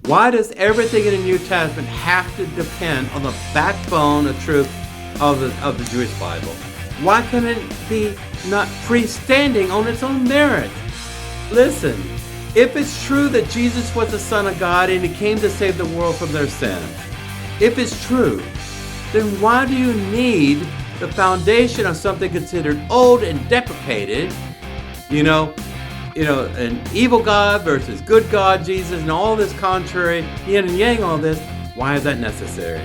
Why does everything in the New Testament have to depend on the backbone of truth of the Jewish Bible? Why can it be not freestanding on its own merit? Listen, if it's true that Jesus was the Son of God and He came to save the world from their sins, if it's true, then why do you need the foundation of something considered old and deprecated, an evil God versus good God, Jesus, and all this contrary, yin and yang, all this? Why is that necessary?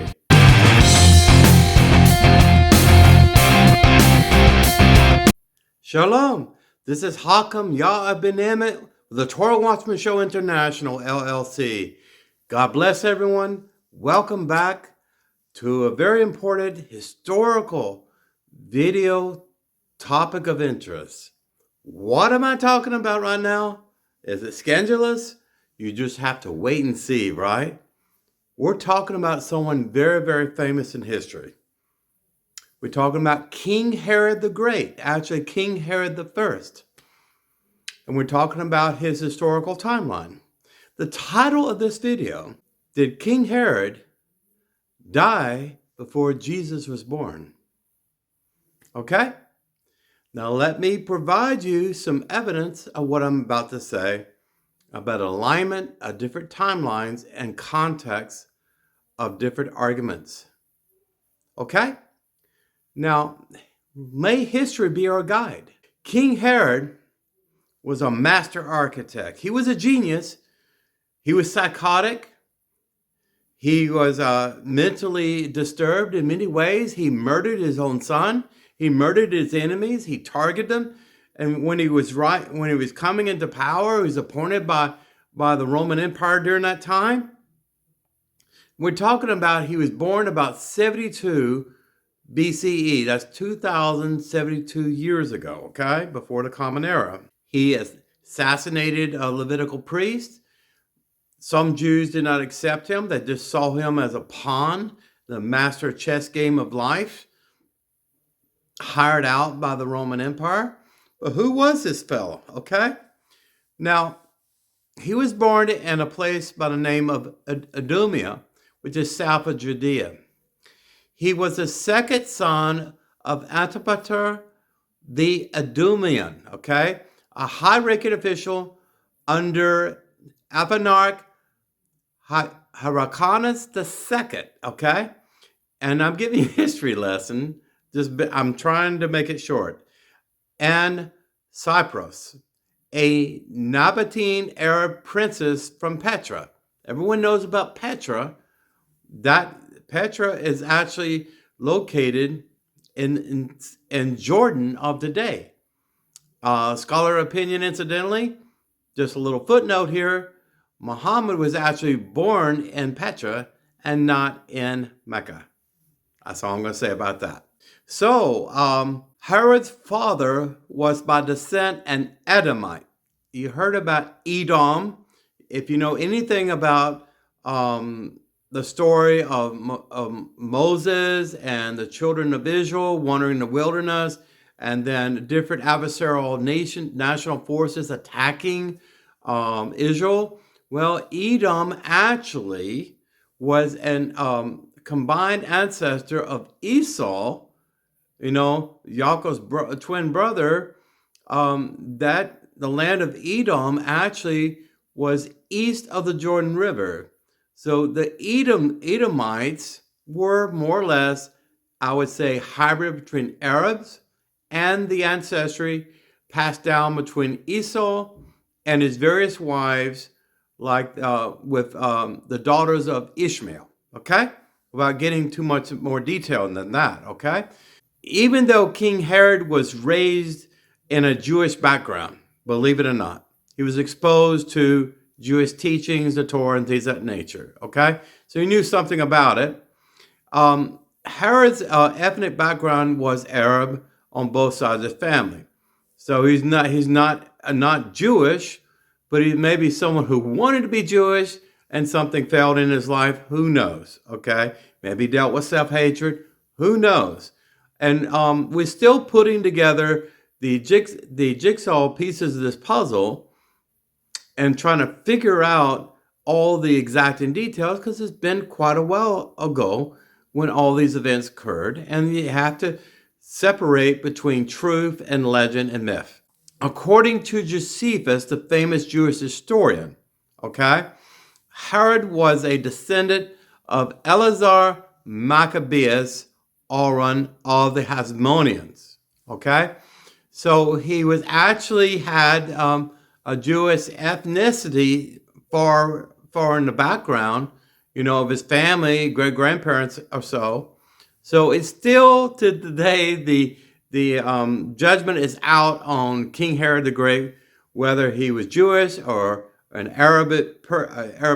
Shalom, this is Hakam Ben-Emmett with the Torah Watchman Show International, LLC. God bless everyone. Welcome back to a very important historical video topic of interest. What am I talking about right now? Is it scandalous? You just have to wait and see, right? We're talking about someone very, very famous in history. We're talking about King Herod the Great, actually King Herod the First. And we're talking about his historical timeline. The title of this video, Did King Herod die before Jesus was born? Okay? Now let me provide you some evidence of what I'm about to say about alignment of different timelines and context of different arguments. Okay? Now, may history be our guide. King Herod was a master architect. He was a genius. He was psychotic. He was mentally disturbed in many ways. He murdered his own son. He murdered his enemies. He targeted them. And when he was coming into power, he was appointed by the Roman Empire during that time. We're talking about he was born about 72 BCE. That's 2,072 years ago, okay, before the Common Era. He assassinated a Levitical priest. Some Jews did not accept him. They just saw him as a pawn, the master chess game of life, hired out by the Roman Empire. But who was this fellow, okay? Now, he was born in a place by the name of Idumea, which is south of Judea. He was the second son of Antipater the Idumaean, okay? A high-ranking official under ethnarch Hyrcanus II, okay? And I'm giving you a history lesson. I'm trying to make it short. And Cypros, a Nabatean Arab princess from Petra. Everyone knows about Petra. That Petra is actually located in Jordan of today. Scholar opinion, incidentally, just a little footnote here. Muhammad was actually born in Petra and not in Mecca. That's all I'm going to say about that. So, Herod's father was by descent an Edomite. You heard about Edom. If you know anything about the story of Moses and the children of Israel wandering the wilderness, and then different adversarial national forces attacking Israel. Well, Edom actually was an combined ancestor of Esau, Yaakov's twin brother. That the land of Edom actually was east of the Jordan River. So the Edomites were more or less, I would say, hybrid between Arabs and the ancestry passed down between Esau and his various wives, like with the daughters of Ishmael, okay? Without getting too much more detail than that, okay? Even though King Herod was raised in a Jewish background, believe it or not, he was exposed to Jewish teachings, the Torah, and things of that nature, okay? So he knew something about it. Herod's ethnic background was Arab on both sides of the family. So he's not Jewish, but he may be someone who wanted to be Jewish and something failed in his life. Who knows, okay? Maybe dealt with self-hatred. Who knows? And we're still putting together the jigsaw pieces of this puzzle and trying to figure out all the exacting details because it's been quite a while ago when all these events occurred, and you have to separate between truth and legend and myth. According to Josephus, the famous Jewish historian, okay, Herod was a descendant of Eleazar Maccabeus, Auran of the Hasmoneans, okay? So he was actually had a Jewish ethnicity far in the background, of his family, great-grandparents or so. So it's still to today the judgment is out on King Herod the Great, whether he was Jewish or an Arab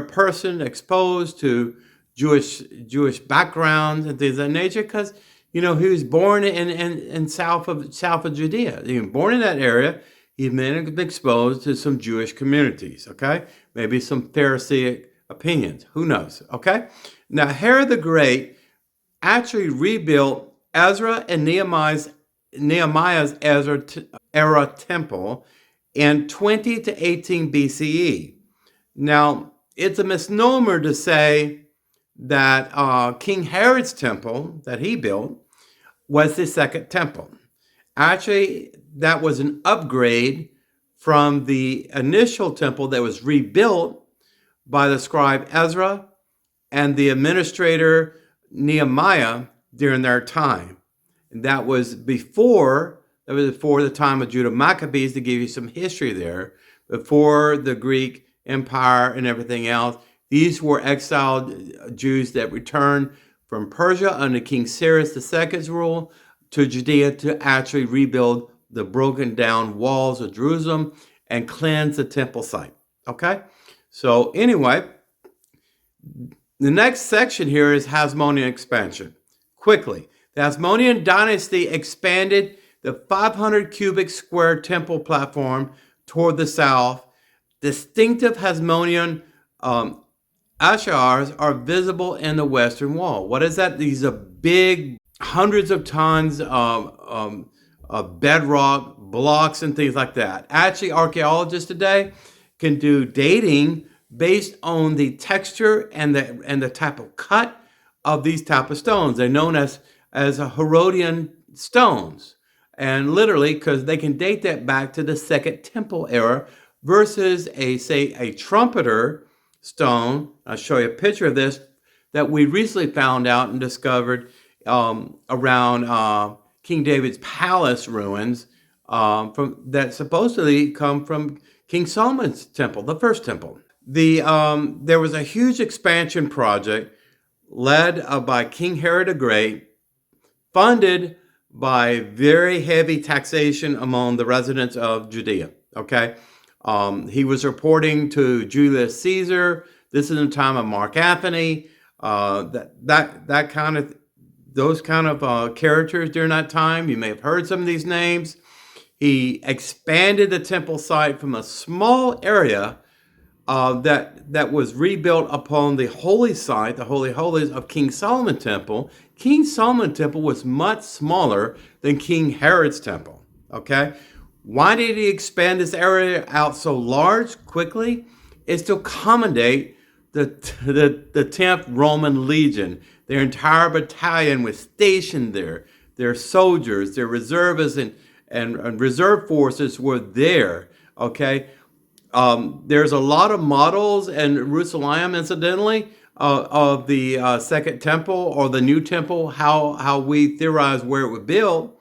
person exposed to Jewish backgrounds and things of that nature, because he was born in south of Judea. He was born in that area. He's been exposed to some Jewish communities. Okay, maybe some Pharisaic opinions. Who knows? Okay. Now Herod the Great actually rebuilt Ezra and Nehemiah's Ezra era temple in 20 to 18 BCE. Now, it's a misnomer to say that King Herod's temple that he built was the second temple. Actually, that was an upgrade from the initial temple that was rebuilt by the scribe Ezra and the administrator Nehemiah during their time. And that was before the time of Judah Maccabees, to give you some history there, before the Greek Empire and everything else. These were exiled Jews that returned from Persia under King Cyrus II's rule to Judea to actually rebuild the broken down walls of Jerusalem and cleanse the temple site. Okay? So anyway, the next section here is Hasmonean expansion. Quickly, the Hasmonean dynasty expanded the 500 cubic square temple platform toward the south. Distinctive Hasmonean ashars are visible in the western wall. What is that? These are big, hundreds of tons of bedrock blocks and things like that. Actually, archaeologists today can do dating based on the texture and the type of cut of these type of stones. They're known as Herodian stones. And literally, because they can date that back to the Second Temple era versus a trumpeter stone. I'll show you a picture of this that we recently found out and discovered around King David's palace ruins that supposedly come from King Solomon's temple, the first temple. There was a huge expansion project led by King Herod the Great, funded by very heavy taxation among the residents of Judea. Okay, he was reporting to Julius Caesar. This is in the time of Mark Antony. Those kind of characters during that time. You may have heard some of these names. He expanded the temple site from a small area that was rebuilt upon the holy site, the Holy Holies of King Solomon's temple. King Solomon's temple was much smaller than King Herod's temple. Okay, why did he expand this area out so large quickly? It's to accommodate the 10th Roman Legion. Their entire battalion was stationed there. Their soldiers, their reservists, and reserve forces were there. Okay. There's a lot of models in Jerusalem, incidentally, of the Second Temple or the New Temple. How we theorize where it was built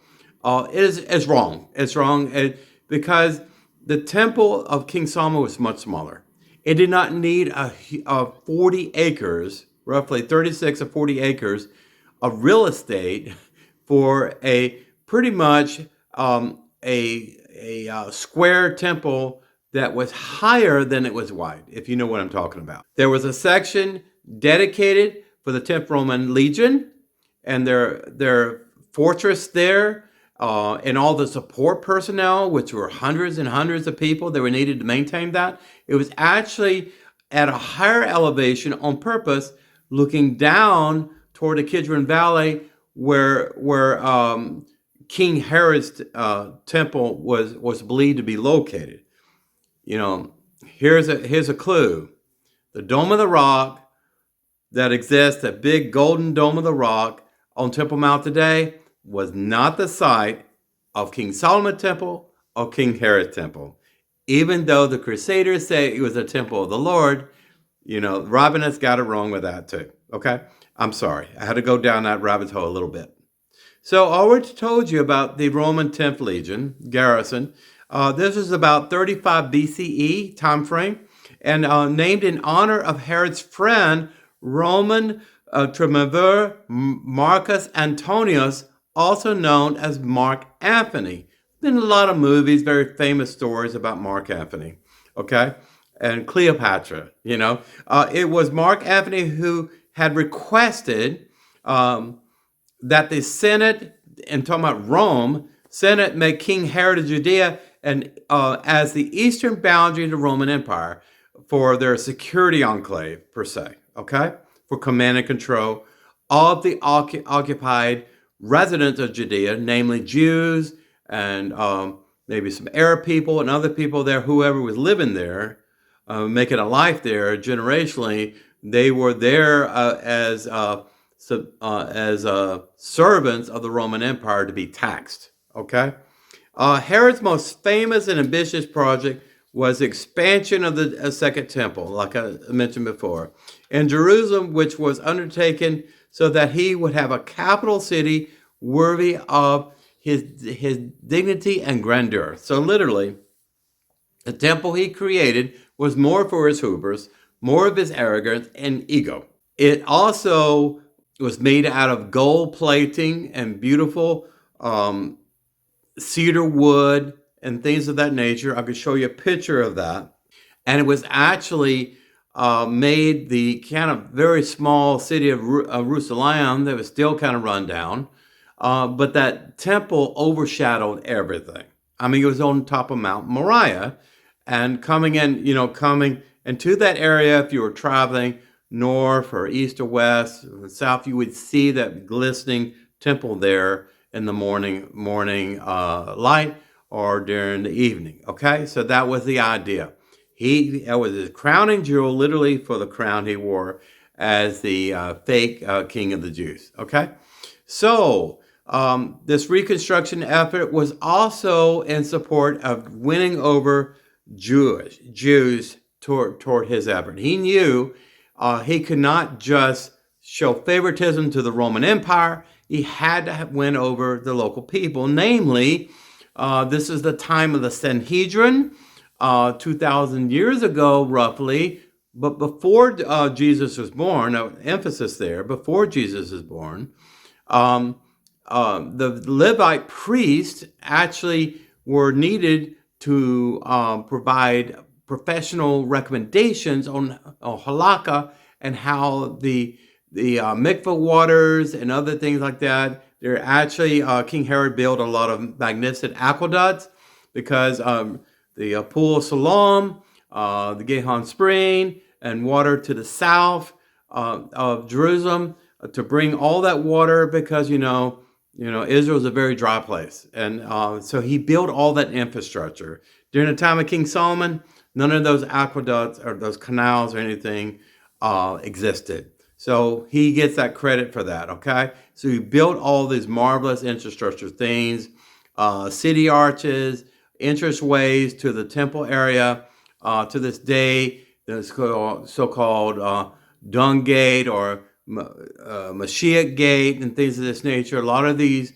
is wrong. It's wrong because the temple of King Solomon was much smaller. It did not need 40 acres, roughly 36 or 40 acres of real estate for a pretty much a square temple that was higher than it was wide, if you know what I'm talking about. There was a section dedicated for the 10th Roman Legion and their fortress there, and all the support personnel, which were hundreds and hundreds of people that were needed to maintain that. It was actually at a higher elevation on purpose, looking down toward the Kidron Valley, where King Herod's temple was believed to be located. Here's a clue. The Dome of the Rock that exists, that big golden Dome of the Rock on Temple Mount today, was not the site of King Solomon's temple or King Herod's temple. Even though the Crusaders say it was a temple of the Lord, Rabbinists got it wrong with that too. Okay? I'm sorry. I had to go down that rabbit hole a little bit. So I already told you about the Roman 10th Legion garrison. This is about 35 BCE time frame, and named in honor of Herod's friend, Roman triumvir Marcus Antonius, also known as Mark Antony. Been a lot of movies, very famous stories about Mark Antony, okay? And Cleopatra, It was Mark Antony who had requested that the Senate, and talking about Rome, Senate make King Herod of Judea and as the eastern boundary of the Roman Empire for their security enclave, per se, okay? For command and control of the occupied residents of Judea, namely Jews and maybe some Arab people and other people there, whoever was living there, making a life there generationally. They were there as servants of the Roman Empire to be taxed. Okay, Herod's most famous and ambitious project was the expansion of the Second Temple, like I mentioned before, in Jerusalem, which was undertaken so that he would have a capital city worthy of his dignity and grandeur. So literally, the temple he created was more for his hubris, more of his arrogance and ego. It also was made out of gold plating and beautiful cedar wood and things of that nature. I could show you a picture of that. And it was actually made the kind of very small city of Jerusalem that was still kind of run down. But that temple overshadowed everything. I mean, it was on top of Mount Moriah. And coming into that area, if you were traveling north or east or west, or south, you would see that glistening temple there in the morning light or during the evening. Okay, so that was the idea. That was his crowning jewel, literally, for the crown he wore as the fake king of the Jews. Okay, so this reconstruction effort was also in support of winning over Jews toward his effort. He knew he could not just show favoritism to the Roman Empire. He had to win over the local people. Namely, this is the time of the Sanhedrin, 2,000 years ago, roughly. But before Jesus was born, emphasis there, before Jesus is born, the Levite priests actually were needed to provide professional recommendations on halakha and how the mikveh waters and other things like that. They're actually, King Herod built a lot of magnificent aqueducts because the Pool of Siloam, the Gihon Spring, and water to the south of Jerusalem to bring all that water because, Israel is a very dry place. And so he built all that infrastructure. During the time of King Solomon, none of those aqueducts or those canals or anything existed. So he gets that credit for that, okay? So he built all these marvelous infrastructure things, city arches, entrance ways to the temple area. To this day, the so-called Dung Gate or Mashiach Gate and things of this nature. A lot of these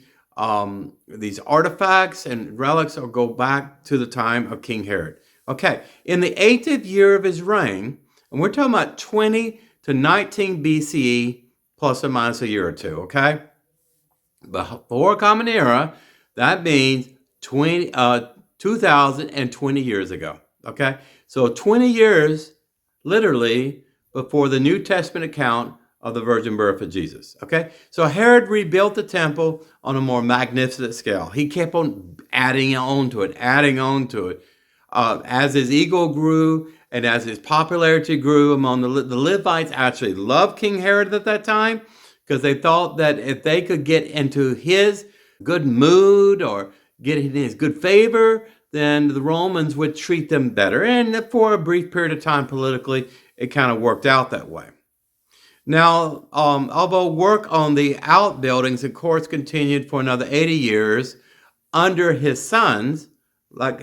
artifacts and relics go back to the time of King Herod. Okay, in the 80th year of his reign, and we're talking about 20 to 19 BCE, plus or minus a year or two, okay? Before Common Era, that means 2,020 years ago, okay? So 20 years, literally, before the New Testament account of the virgin birth of Jesus, okay? So Herod rebuilt the temple on a more magnificent scale. He kept on adding on to it. As his ego grew and as his popularity grew among the Levites, actually loved King Herod at that time because they thought that if they could get into his good mood or get in his good favor, then the Romans would treat them better. And for a brief period of time politically, it kind of worked out that way. Now, although work on the outbuildings, of course, continued for another 80 years under his sons, like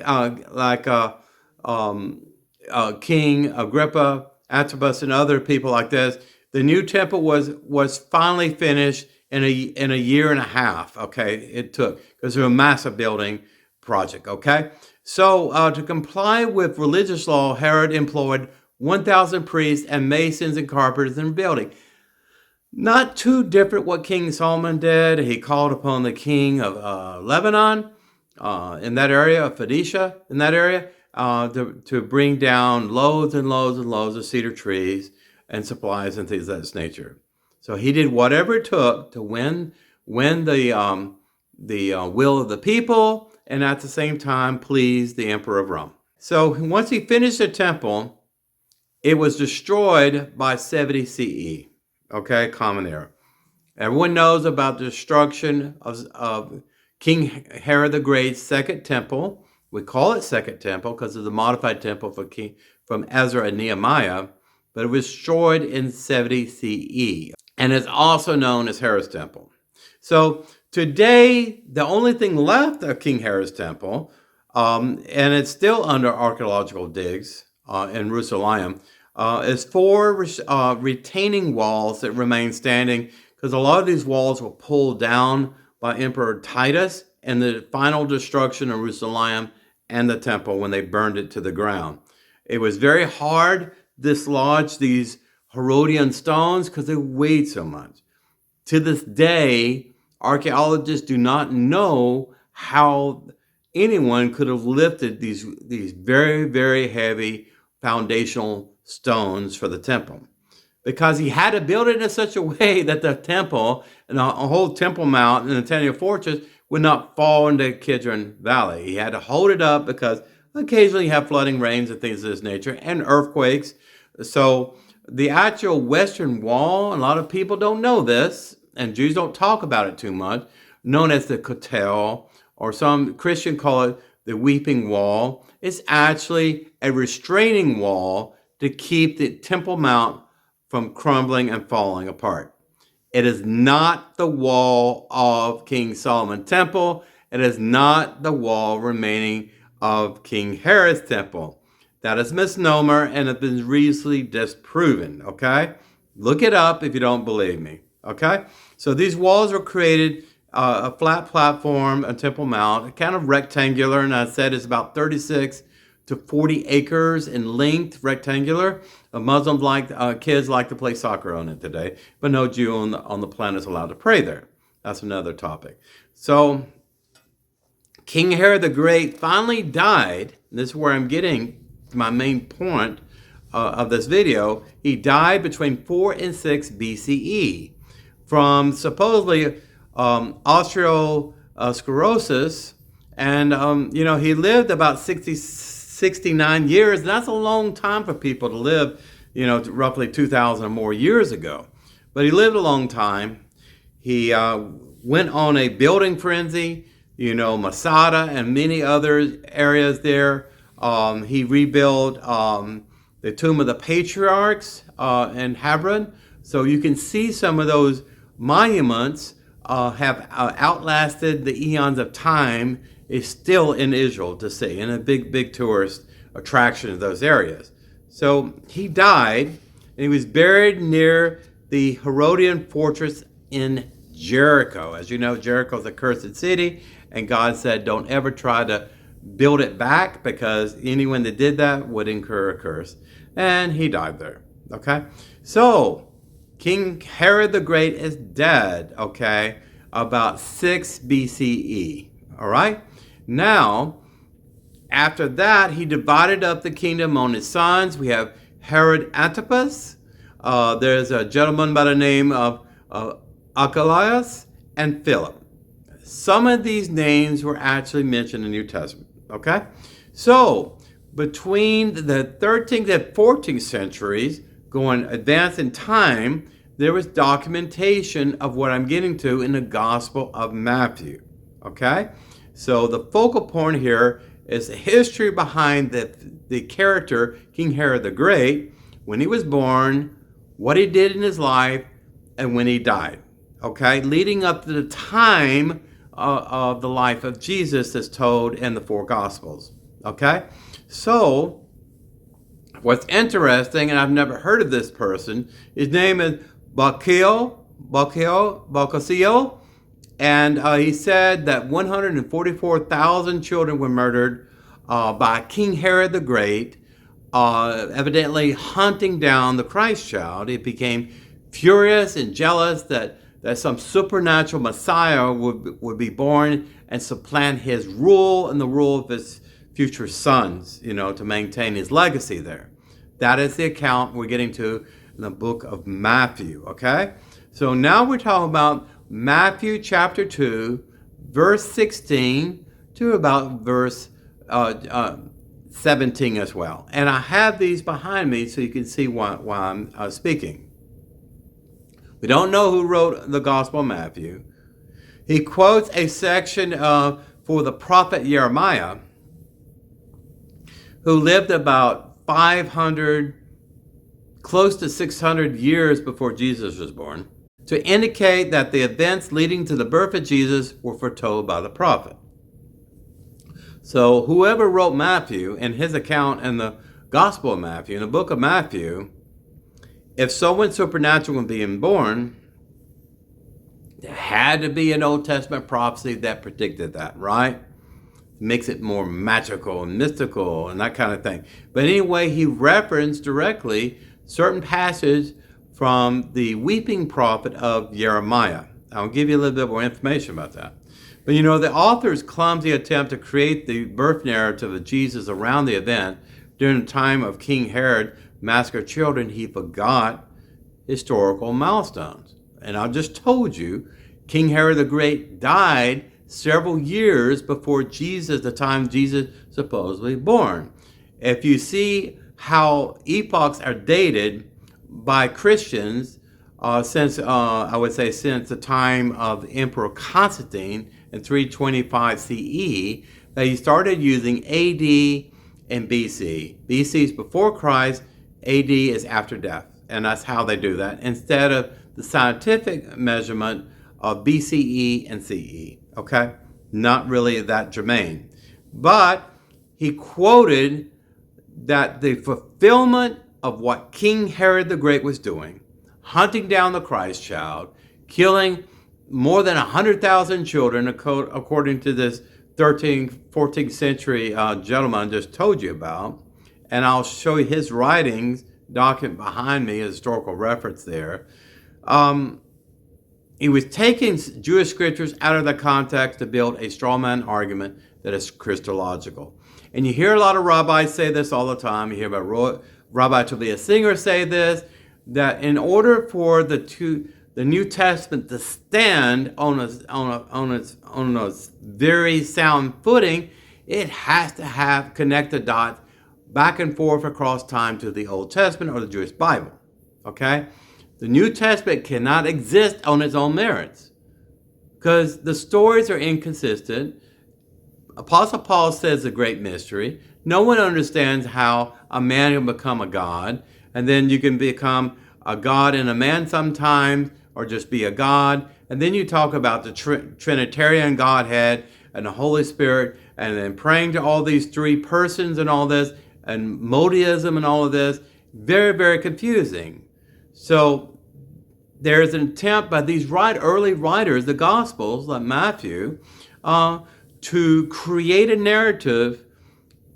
King Agrippa, Antipater, and other people like this, the new temple was finally finished in a year and a half. Okay, it took, because it was a massive building project. Okay, so to comply with religious law, Herod employed 1,000 priests and masons and carpenters in building. Not too different what King Solomon did. He called upon the king of Lebanon in that area, of Phoenicia in that area, to bring down loads and loads and loads of cedar trees and supplies and things of that nature. So he did whatever it took to win the will of the people, and at the same time please the emperor of Rome. So once he finished the temple, it was destroyed by 70 CE. Okay, Common Era. Everyone knows about the destruction of King Herod the Great's second temple. We call it second temple because of the modified temple from Ezra and Nehemiah, but it was destroyed in 70 CE, and is also known as Herod's temple. So today, the only thing left of King Herod's temple, and it's still under archaeological digs in Jerusalem, is 4 retaining walls that remain standing, because a lot of these walls were pulled down by Emperor Titus and the final destruction of Jerusalem and the temple when they burned it to the ground. It was very hard to dislodge these Herodian stones because they weighed so much. To this day, archaeologists do not know how anyone could have lifted these very, very heavy foundational stones for the temple, because he had to build it in such a way that the temple and the whole Temple Mount and the Centennial Fortress would not fall into Kidron Valley. He had to hold it up because occasionally you have flooding rains and things of this nature and earthquakes. So the actual western wall, a lot of people don't know this, and Jews don't talk about it too much, known as the Kotel, or some Christian call it the Weeping Wall. It's actually a restraining wall to keep the Temple Mount from crumbling and falling apart. It is not the wall of King Solomon's temple. It is not the wall remaining of King Herod's temple. That is a misnomer and has been recently disproven, okay? Look it up if you don't believe me, okay? So these walls were created, a flat platform, a Temple Mount, kind of rectangular, and I said it's about 36 to 40 acres in length, rectangular. Muslims kids like to play soccer on it today, but no Jew on the planet is allowed to pray there. That's another topic. So King Herod the Great finally died. And this is where I'm getting to my main point of this video. He died between 4 and 6 BCE from supposedly arteriosclerosis, and he lived about 69 years. And that's a long time for people to live, roughly 2,000 or more years ago. But he lived a long time. He went on a building frenzy, Masada and many other areas there. He rebuilt the tomb of the patriarchs in Hebron. So you can see some of those monuments have outlasted the eons of time. Is still in Israel to see, and a big tourist attraction of those areas. So he died, and he was buried near the Herodian fortress in Jericho. As you know, Jericho is a cursed city, and God said, don't ever try to build it back, because anyone that did that would incur a curse. And he died there, okay? So King Herod the Great is dead, okay, about 6 BCE, all right? Now, after that, he divided up the kingdom on his sons. We have Herod Antipas. There's a gentleman by the name of Archelaus and Philip. Some of these names were actually mentioned in the New Testament. Okay? So, between the 13th and 14th centuries, going advanced in time, there was documentation of what I'm getting to in the Gospel of Matthew. Okay? So the focal point here is the history behind the character King Herod the Great, when he was born, what he did in his life, and when he died. Okay, leading up to the time of the life of Jesus that's told in the four Gospels. Okay, so what's interesting, and I've never heard of this person, his name is Balkio, and he said that 144,000 children were murdered by King Herod the Great, evidently hunting down the Christ child. He became furious and jealous that some supernatural Messiah would be born and supplant his rule and the rule of his future sons, to maintain his legacy there. That is the account we're getting to in the book of Matthew, okay? So now we're talking about Matthew chapter 2, verse 16 to about verse 17 as well. And I have these behind me so you can see why I'm speaking. We don't know who wrote the Gospel of Matthew. He quotes a section for the prophet Jeremiah, who lived about 500, close to 600 years before Jesus was born, to indicate that the events leading to the birth of Jesus were foretold by the prophet. So whoever wrote Matthew and his account in the Gospel of Matthew, in the book of Matthew, if someone supernatural was being born, there had to be an Old Testament prophecy that predicted that, right? Makes it more magical and mystical and that kind of thing. But anyway, he referenced directly certain passages from the weeping prophet of Jeremiah. I'll give you a little bit more information about that. But the author's clumsy attempt to create the birth narrative of Jesus around the event during the time of King Herod massacred children, he forgot historical milestones. And I just told you, King Herod the Great died several years before Jesus, the time Jesus supposedly born. If you see how epochs are dated by Christians, since the time of Emperor Constantine in 325 CE, they started using AD and BC. BC is before Christ, AD is after death, and that's how they do that, instead of the scientific measurement of BCE and CE, okay? Not really that germane. But he quoted that the fulfillment of what King Herod the Great was doing, hunting down the Christ child, killing more than 100,000 children, according to this 13th, 14th century gentleman I just told you about. And I'll show you his writings, document behind me, a historical reference there. He was taking Jewish scriptures out of the context to build a strawman argument that is Christological. And you hear a lot of rabbis say this all the time. You hear about Rabbi Tobias Singer say this, that in order for the New Testament to stand on a very sound footing, it has to have connected dots back and forth across time to the Old Testament or the Jewish Bible. Okay? The New Testament cannot exist on its own merits because the stories are inconsistent. Apostle Paul says a great mystery. No one understands how a man can become a god, and then you can become a god and a man sometimes, or just be a god. And then you talk about the Trinitarian Godhead and the Holy Spirit, and then praying to all these three persons and all this, and modeism and all of this. Very, very confusing. So there's an attempt by these early writers, the Gospels, like Matthew, to create a narrative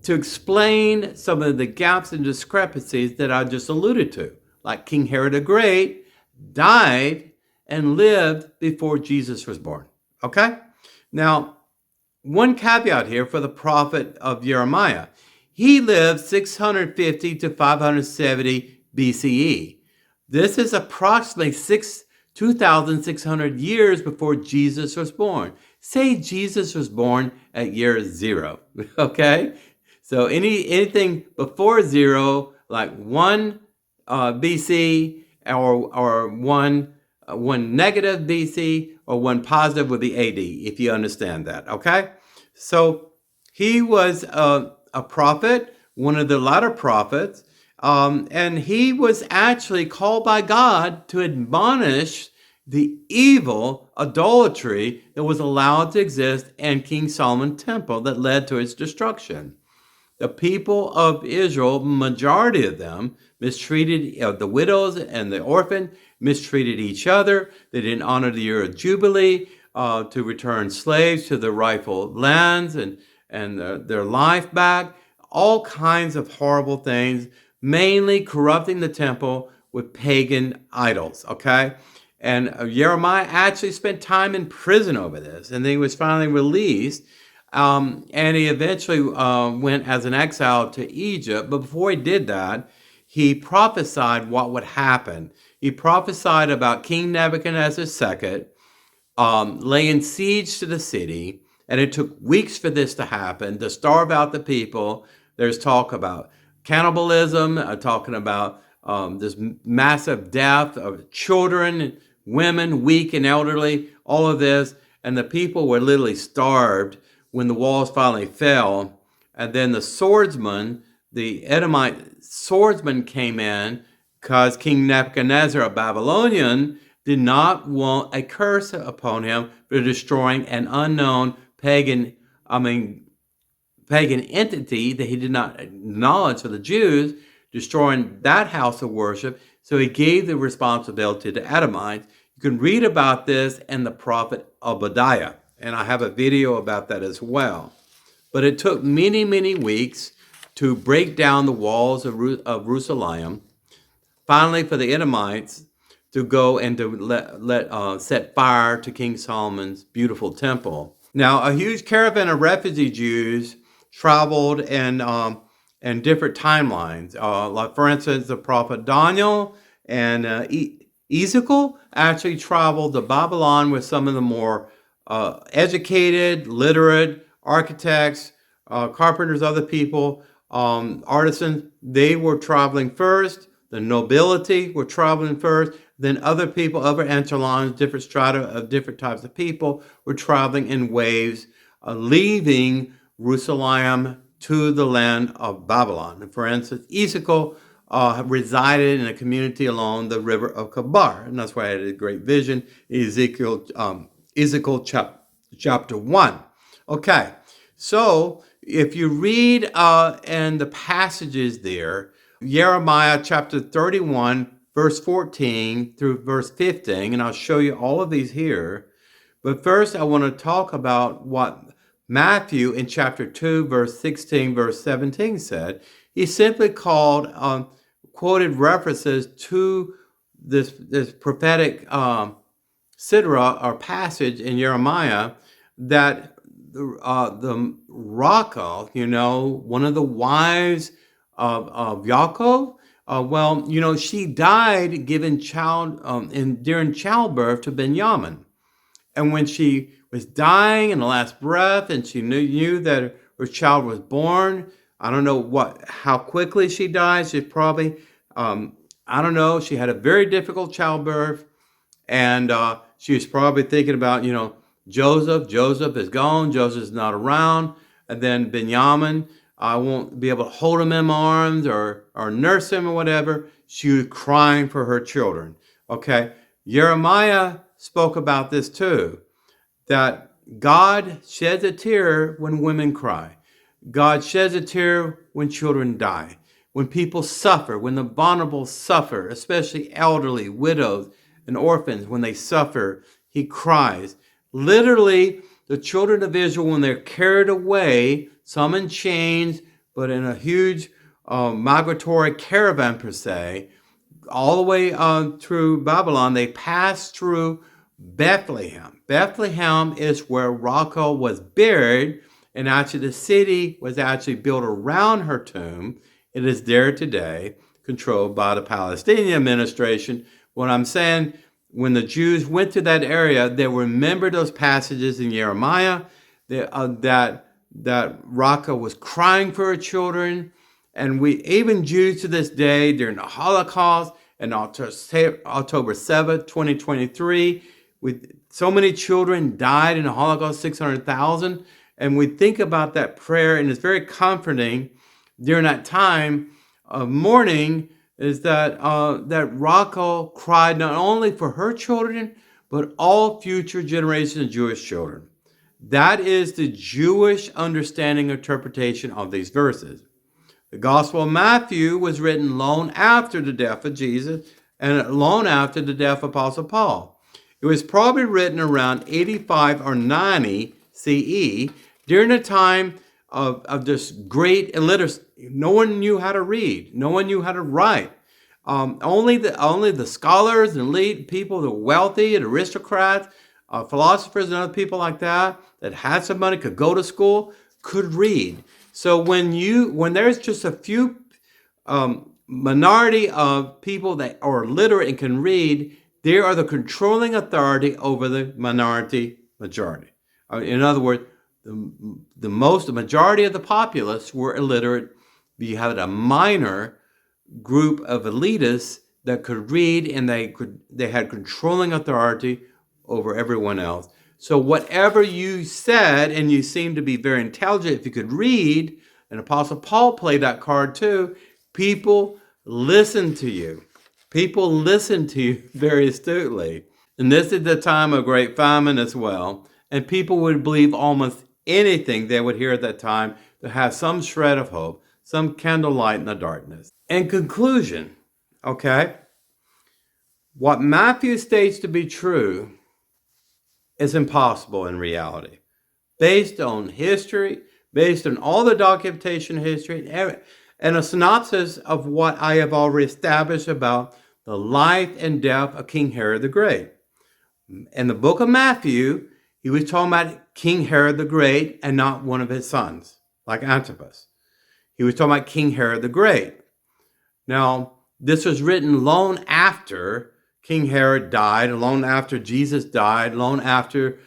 to explain some of the gaps and discrepancies that I just alluded to. Like King Herod the Great died and lived before Jesus was born. Okay? Now, one caveat here for the prophet of Jeremiah. He lived 650 to 570 BCE. This is approximately 2,600 years before Jesus was born. Say Jesus was born at year 0, okay? So anything before 0, like 1 BC or 1 negative BC or 1 positive would be AD, if you understand that, okay? So he was a prophet, one of the latter prophets. And he was actually called by God to admonish the evil idolatry that was allowed to exist in King Solomon's temple that led to its destruction. The people of Israel, majority of them, mistreated the widows and the orphan, mistreated each other. They didn't honor the year of Jubilee to return slaves to their rightful lands and their life back. All kinds of horrible things, mainly corrupting the temple with pagan idols, okay? And Jeremiah actually spent time in prison over this, and then he was finally released. And he eventually went as an exile to Egypt. But before he did that, he prophesied what would happen. He prophesied about King Nebuchadnezzar II laying siege to the city. And it took weeks for this to happen, to starve out the people. There's talk about cannibalism, talking about this massive death of children, women, weak and elderly, all of this. And the people were literally starved when the walls finally fell. And then the swordsman, the Edomite swordsman, came in because King Nebuchadnezzar, a Babylonian, did not want a curse upon him for destroying an unknown pagan entity that he did not acknowledge for the Jews, destroying that house of worship. So he gave the responsibility to Edomites. You can read about this in the prophet Obadiah, and I have a video about that as well. But it took many, many weeks to break down the walls of Jerusalem. Finally, for the Edomites to go and to set fire to King Solomon's beautiful temple. Now, a huge caravan of refugee Jews traveled in different timelines. Like, for instance, the prophet Daniel and Ezekiel actually traveled to Babylon with some of the more educated, literate architects, carpenters, other people, artisans. They were traveling first. The nobility were traveling first. Then other people, other echelons, different strata of different types of people were traveling in waves, leaving Jerusalem to the land of Babylon. And for instance, Ezekiel resided in a community along the river of Kabar. And that's why I had a great vision, Ezekiel chapter 1. Okay, so if you read in the passages there, Jeremiah chapter 31, verse 14 through verse 15, and I'll show you all of these here. But first, I want to talk about what Matthew in chapter 2, verse 16, verse 17 said. He simply quoted references to this prophetic sidra or passage in Jeremiah that the Rachel, one of the wives of Yaakov, she died giving during childbirth to Benjamin. And when she was dying in the last breath and she knew that her child was born, I don't know how quickly she died. She probably, she had a very difficult childbirth. And she was probably thinking about, Joseph. Joseph is gone. Joseph's not around. And then Benjamin, I won't be able to hold him in my arms or nurse him or whatever. She was crying for her children. Okay. Jeremiah spoke about this too, that God sheds a tear when women cry. God sheds a tear when children die, when people suffer, when the vulnerable suffer, especially elderly, widows, and orphans. When they suffer, he cries. Literally, the children of Israel, when they're carried away, some in chains, but in a huge migratory caravan per se, all the way through Babylon, they passed through Bethlehem. Bethlehem is where Rachel was buried, and actually the city was actually built around her tomb. It is there today, controlled by the Palestinian administration. What I'm saying, when the Jews went to that area, they remembered those passages in Jeremiah that Rachel was crying for her children. And even Jews to this day, during the Holocaust and October 7th, 2023, with so many children died in the Holocaust, 600,000. And we think about that prayer, and it's very comforting. During that time, mourning is that Rachel cried not only for her children, but all future generations of Jewish children. That is the Jewish understanding interpretation of these verses. The Gospel of Matthew was written long after the death of Jesus and long after the death of Apostle Paul. It was probably written around 85 or 90 CE during the time of this great illiteracy. No one knew how to read. No one knew how to write. Only the scholars and elite people, the wealthy and aristocrats, philosophers and other people like that had some money, could go to school, could read. So when there's just a few minority of people that are literate and can read, they are the controlling authority over the majority. In other words, the majority of the populace were illiterate. You had a minor group of elitists that could read, and they had controlling authority over everyone else. So whatever you said, and you seemed to be very intelligent if you could read, and Apostle Paul played that card too, people listened to you. People listened to you very astutely. And this is the time of great famine as well. And people would believe almost anything they would hear at that time to have some shred of hope, some candlelight in the darkness. In conclusion, okay, what Matthew states to be true is impossible in reality. Based on history, based on all the documentation of history, and a synopsis of what I have already established about the life and death of King Herod the Great. In the book of Matthew, he was talking about King Herod the Great and not one of his sons, like Antipas. He was talking about King Herod the Great. Now, this was written long after King Herod died, long after Jesus died, long after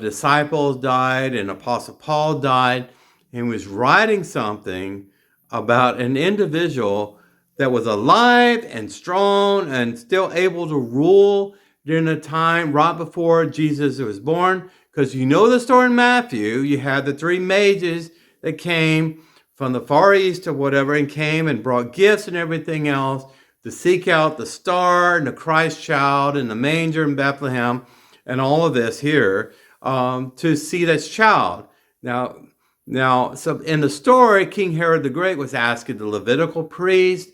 disciples died and Apostle Paul died, and was writing something about an individual that was alive and strong and still able to rule during the time right before Jesus was born. Because you know the story in Matthew, you had the three mages that came from the Far East or whatever, and came and brought gifts and everything else to seek out the star and the Christ child in the manger in Bethlehem and all of this here to see this child. Now, so in the story, King Herod the Great was asking the Levitical priest,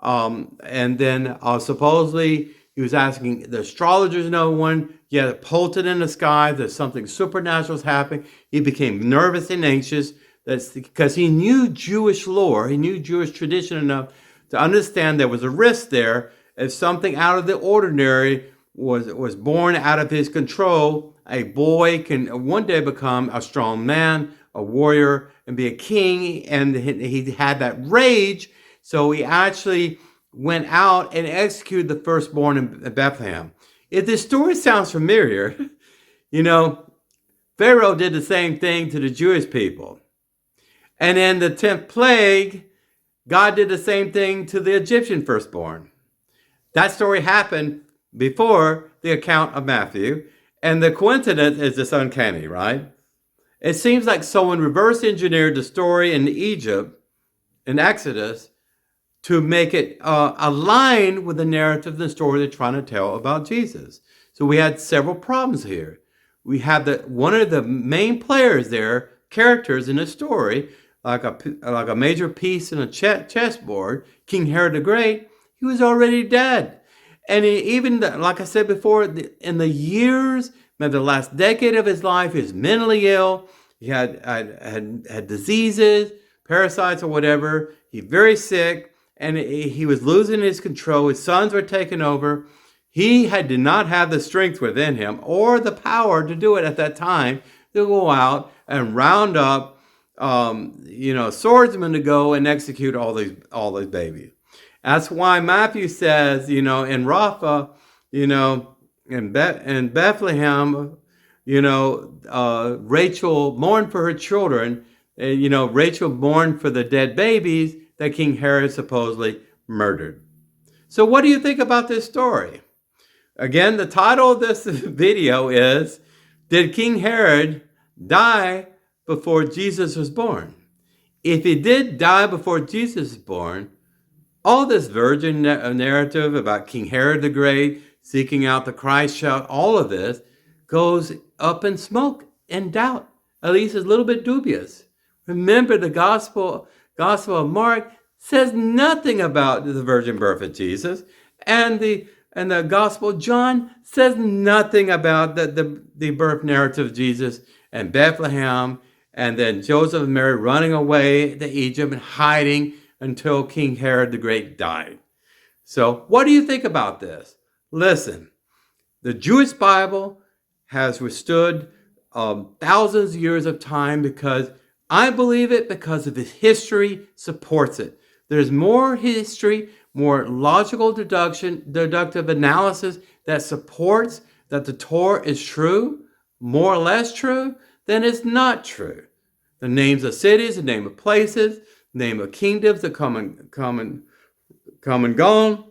and then supposedly he was asking the astrologers, no one, yet it polted in the sky that something supernatural was happening. He became nervous and anxious. That's because he knew Jewish lore, he knew Jewish tradition enough to understand there was a risk there. If something out of the ordinary was born out of his control, a boy can one day become a strong man, a warrior, and be a king. And he had that rage, so he actually went out and executed the firstborn in Bethlehem. If this story sounds familiar, you know, Pharaoh did the same thing to the Jewish people. And in the 10th plague, God did the same thing to the Egyptian firstborn. That story happened before the account of Matthew, and the coincidence is just uncanny, right? It seems like someone reverse engineered the story in Egypt, in Exodus, to make it align with the narrative of the story they're trying to tell about Jesus. So we had several problems here. We had one of the main players there, characters in the story, like a major piece in a chessboard, King Herod the Great, he was already dead. And even, like I said before, in the years, maybe the last decade of his life, he was mentally ill. He had diseases, parasites or whatever. He's very sick, and he was losing his control. His sons were taking over. He did not have the strength within him or the power to do it at that time to go out and round up swordsmen to go and execute all these babies. That's why Matthew says, in Rapha, in Bethlehem, Rachel mourned for her children, Rachel mourned for the dead babies that King Herod supposedly murdered. So what do you think about this story? Again, the title of this video is, Did King Herod die before Jesus was born? If he did die before Jesus was born, All this virgin narrative about King Herod the Great seeking out the Christ child, all of this goes up in smoke and doubt. At least it's a little bit dubious. Remember, the Gospel of Mark says nothing about the virgin birth of Jesus, and the Gospel of John says nothing about the birth narrative of Jesus and Bethlehem, and then Joseph and Mary running away to Egypt and hiding until King Herod the Great died. So what do you think about this? Listen, the Jewish Bible has withstood thousands of years of time because I believe it, because of its history supports it. There's more history, more logical deductive analysis that supports that the Torah is true, more or less true, than it's not true. The names of cities, the name of places, the name of kingdoms that come and gone.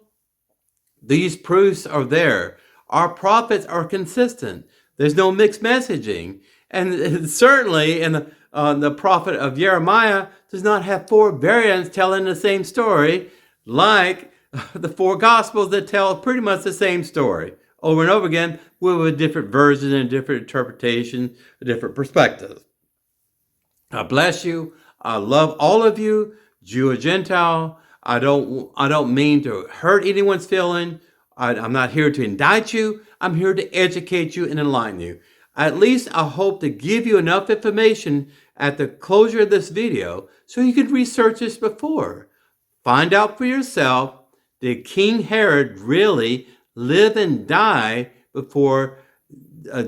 These proofs are there. Our prophets are consistent. There's no mixed messaging. And certainly in the prophet of Jeremiah does not have four variants telling the same story like the four Gospels that tell pretty much the same story over and over again with a different version and different interpretation, a different perspective. God bless you. I love all of you, Jew or Gentile. I don't mean to hurt anyone's feeling. I'm not here to indict you. I'm here to educate you and enlighten you. At least I hope to give you enough information at the closure of this video so you could research this before. Find out for yourself, did King Herod really live and die before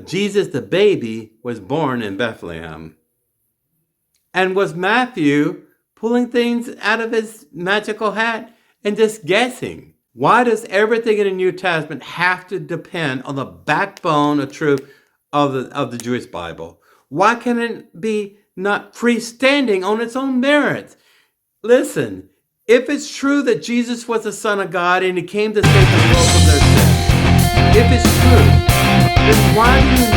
Jesus the baby was born in Bethlehem? And was Matthew pulling things out of his magical hat and just guessing? Why does everything in the New Testament have to depend on the backbone of truth of the Jewish Bible? Why can it be not freestanding on its own merits? Listen, if it's true that Jesus was the Son of God and he came to save the world from their sins, if it's true, then why do you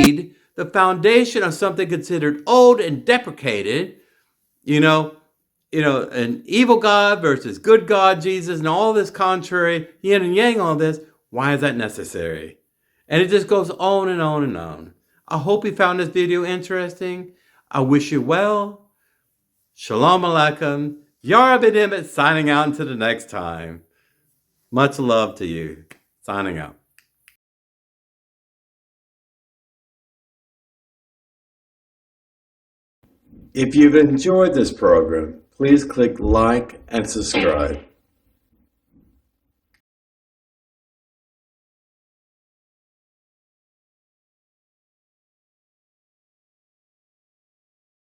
need the foundation of something considered old and deprecated, an evil God versus good God, Jesus, and all this contrary, yin and yang, all this? Why is that necessary? And it just goes on and on and on. I hope you found this video interesting. I wish you well. Shalom Aleichem. Yara ben-Emmett signing out until the next time. Much love to you. Signing out. If you've enjoyed this program, please click like and subscribe.